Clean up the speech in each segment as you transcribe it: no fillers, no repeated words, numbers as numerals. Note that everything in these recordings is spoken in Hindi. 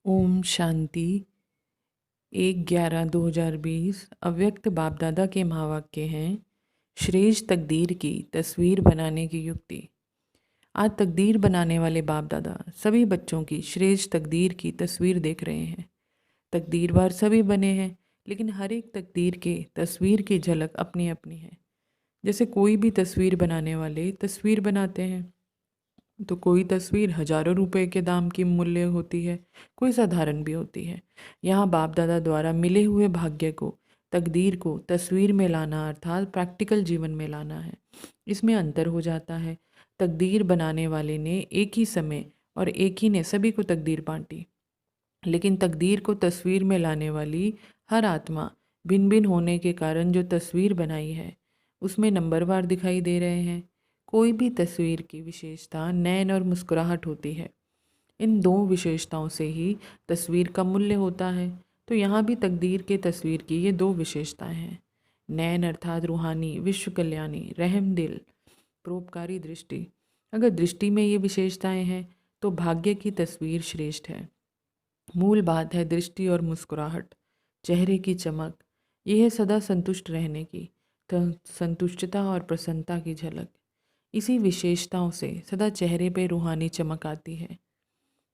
ओम शांति। 1/11/2020 अव्यक्त बाप दादा के महावाक्य हैं। श्रेष्ठ तकदीर की तस्वीर बनाने की युक्ति। आज तकदीर बनाने वाले बाप दादा सभी बच्चों की श्रेष्ठ तकदीर की तस्वीर देख रहे हैं। तकदीरवार सभी बने हैं, लेकिन हर एक तकदीर के तस्वीर की झलक अपनी अपनी है। जैसे कोई भी तस्वीर बनाने वाले तस्वीर बनाते हैं, तो कोई तस्वीर हजारों रुपए के दाम की मूल्य होती है, कोई साधारण भी होती है। यहाँ बाप दादा द्वारा मिले हुए भाग्य को, तकदीर को तस्वीर में लाना अर्थात प्रैक्टिकल जीवन में लाना है। इसमें अंतर हो जाता है। तकदीर बनाने वाले ने एक ही समय और एक ही ने सभी को तकदीर बांटी, लेकिन तकदीर को तस्वीर में लाने वाली हर आत्मा भिन्न भिन्न होने के कारण जो तस्वीर बनाई है उसमें नंबरवार दिखाई दे रहे हैं। कोई भी तस्वीर की विशेषता नैन और मुस्कुराहट होती है। इन दो विशेषताओं से ही तस्वीर का मूल्य होता है। तो यहाँ भी तकदीर के तस्वीर की ये दो विशेषताएं हैं। नैन अर्थात रूहानी, विश्व कल्याणी, रहम दिल, परोपकारी दृष्टि। अगर दृष्टि में ये विशेषताएं हैं तो भाग्य की तस्वीर श्रेष्ठ है। मूल बात है दृष्टि और मुस्कुराहट, चेहरे की चमक। यह है सदा संतुष्ट रहने की, संतुष्टता और प्रसन्नता की झलक। इसी विशेषताओं से सदा चेहरे पे रूहानी चमक आती है,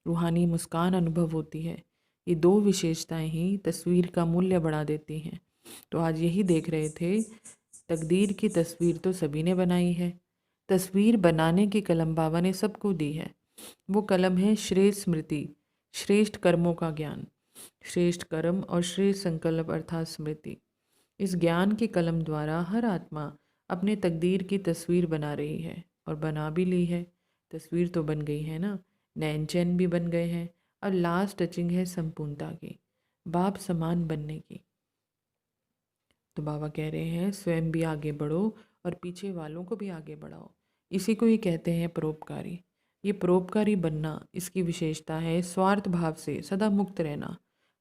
रूहानी मुस्कान अनुभव होती है। ये दो विशेषताएं ही तस्वीर का मूल्य बढ़ा देती हैं। तो आज यही देख रहे थे, तकदीर की तस्वीर तो सभी ने बनाई है। तस्वीर बनाने की कलम बाबा ने सबको दी है। वो कलम है श्रेष्ठ स्मृति, श्रेष्ठ कर्मों का ज्ञान, श्रेष्ठ कर्म और श्रेष्ठ संकल्प अर्थात स्मृति। इस ज्ञान की कलम द्वारा हर आत्मा अपने तकदीर की तस्वीर बना रही है और बना भी ली है। तस्वीर तो बन गई है ना, नैन चैन भी बन गए हैं। और लास्ट टचिंग है संपूर्णता की, बाप समान बनने की। तो बाबा कह रहे हैं स्वयं भी आगे बढ़ो और पीछे वालों को भी आगे बढ़ाओ। इसी को ही कहते हैं परोपकारी। ये परोपकारी बनना, इसकी विशेषता है स्वार्थ भाव से सदा मुक्त रहना।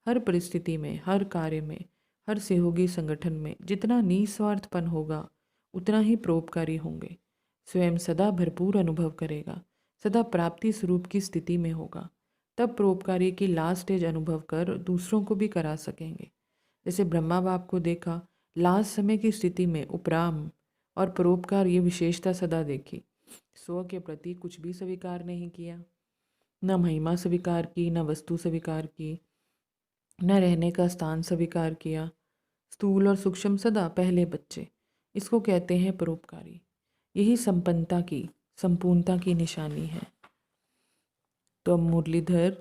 हर परिस्थिति में, हर कार्य में, हर सहयोगी संगठन में जितना निस्वार्थपन होगा उतना ही परोपकारी होंगे। स्वयं सदा भरपूर अनुभव करेगा, सदा प्राप्ति स्वरूप की स्थिति में होगा। तब परोपकारी की लास्ट स्टेज अनुभव कर दूसरों को भी करा सकेंगे। जैसे ब्रह्मा बाप को देखा, लास्ट समय की स्थिति में उपराम और परोपकार ये विशेषता सदा देखी। स्व के प्रति कुछ भी स्वीकार नहीं किया, न महिमा स्वीकार की, न वस्तु स्वीकार की, न रहने का स्थान स्वीकार किया। स्थूल और सूक्ष्म सदा पहले बच्चे, इसको कहते हैं परोपकारी। यही संपन्नता की, संपूर्णता की निशानी है। तो अब मुरलीधर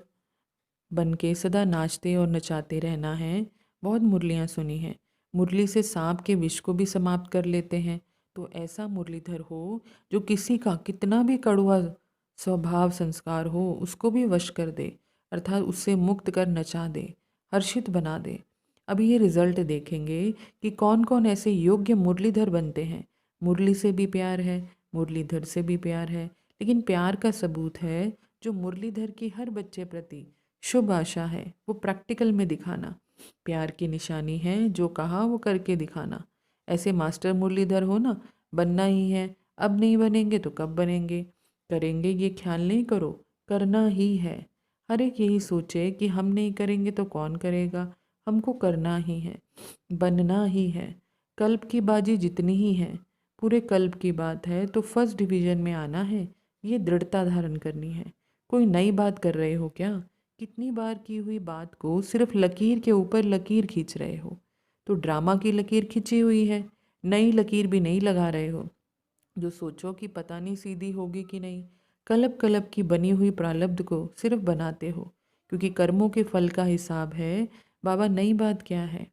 बन के सदा नाचते और नचाते रहना है। बहुत मुरलियाँ सुनी हैं, मुरली से सांप के विष को भी समाप्त कर लेते हैं। तो ऐसा मुरलीधर हो जो किसी का कितना भी कड़वा स्वभाव संस्कार हो उसको भी वश कर दे, अर्थात उससे मुक्त कर नचा दे, हर्षित बना दे। अभी ये रिजल्ट देखेंगे कि कौन कौन ऐसे योग्य मुरलीधर बनते हैं। मुरली से भी प्यार है, मुरलीधर से भी प्यार है, लेकिन प्यार का सबूत है जो मुरलीधर की हर बच्चे प्रति शुभ आशा है वो प्रैक्टिकल में दिखाना। प्यार की निशानी है जो कहा वो करके दिखाना। ऐसे मास्टर मुरलीधर हो ना, बनना ही है। अब नहीं बनेंगे तो कब बनेंगे, करेंगे ये ख्याल नहीं करो, करना ही है। हर एक यही सोचे कि हम नहीं करेंगे तो कौन करेगा, हमको करना ही है, बनना ही है। कल्प की बाजी जितनी ही है, पूरे कल्प की बात है तो फर्स्ट डिवीजन में आना है। ये दृढ़ता धारण करनी है। कोई नई बात कर रहे हो क्या? कितनी बार की हुई बात को सिर्फ लकीर के ऊपर लकीर खींच रहे हो। तो ड्रामा की लकीर खींची हुई है, नई लकीर भी नहीं लगा रहे हो। जो सोचो कि पता नहीं सीधी होगी कि नहीं, कलप कलप की बनी हुई प्रारब्ध को सिर्फ बनाते हो, क्योंकि कर्मों के फल का हिसाब है। बाबा नई बात क्या है,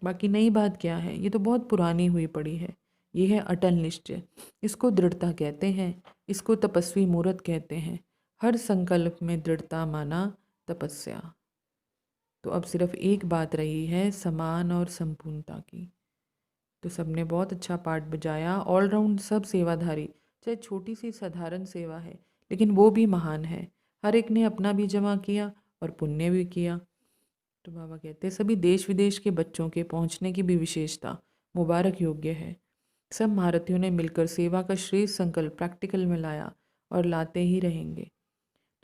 बाकी नई बात क्या है, ये तो बहुत पुरानी हुई पड़ी है। ये है अटल निश्चय, इसको दृढ़ता कहते हैं, इसको तपस्वी मूर्त कहते हैं। हर संकल्प में दृढ़ता माना तपस्या। तो अब सिर्फ एक बात रही है समान और संपूर्णता की। तो सबने बहुत अच्छा पाठ बजाया, ऑलराउंड सब सेवाधारी। चाहे छोटी सी साधारण सेवा है लेकिन वो भी महान है। हर एक ने अपना भी जमा किया और पुण्य भी किया। तो बाबा कहते हैं सभी देश विदेश के बच्चों के पहुंचने की भी विशेषता मुबारक योग्य है। सब भारतीयों ने मिलकर सेवा का श्रेष्ठ संकल्प प्रैक्टिकल में लाया और लाते ही रहेंगे।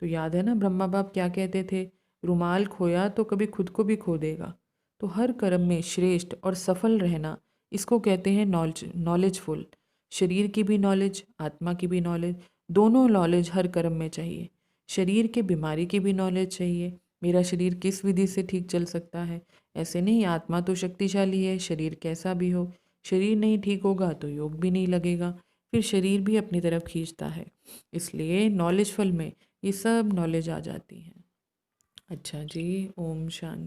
तो याद है ना ब्रह्मा बाप क्या कहते थे, रुमाल खोया तो कभी खुद को भी खो देगा। तो हर कर्म में श्रेष्ठ और सफल रहना, इसको कहते हैं नॉलेजफुल। शरीर की भी नॉलेज, आत्मा की भी नॉलेज, दोनों नॉलेज हर कर्म में चाहिए। शरीर के बीमारी की भी नॉलेज चाहिए, मेरा शरीर किस विधि से ठीक चल सकता है। ऐसे नहीं, आत्मा तो शक्तिशाली है, शरीर कैसा भी हो, शरीर नहीं ठीक होगा तो योग भी नहीं लगेगा, फिर शरीर भी अपनी तरफ खींचता है। इसलिए नॉलेजफुल में ये सब नॉलेज आ जाती है। अच्छा जी, ओम शांति।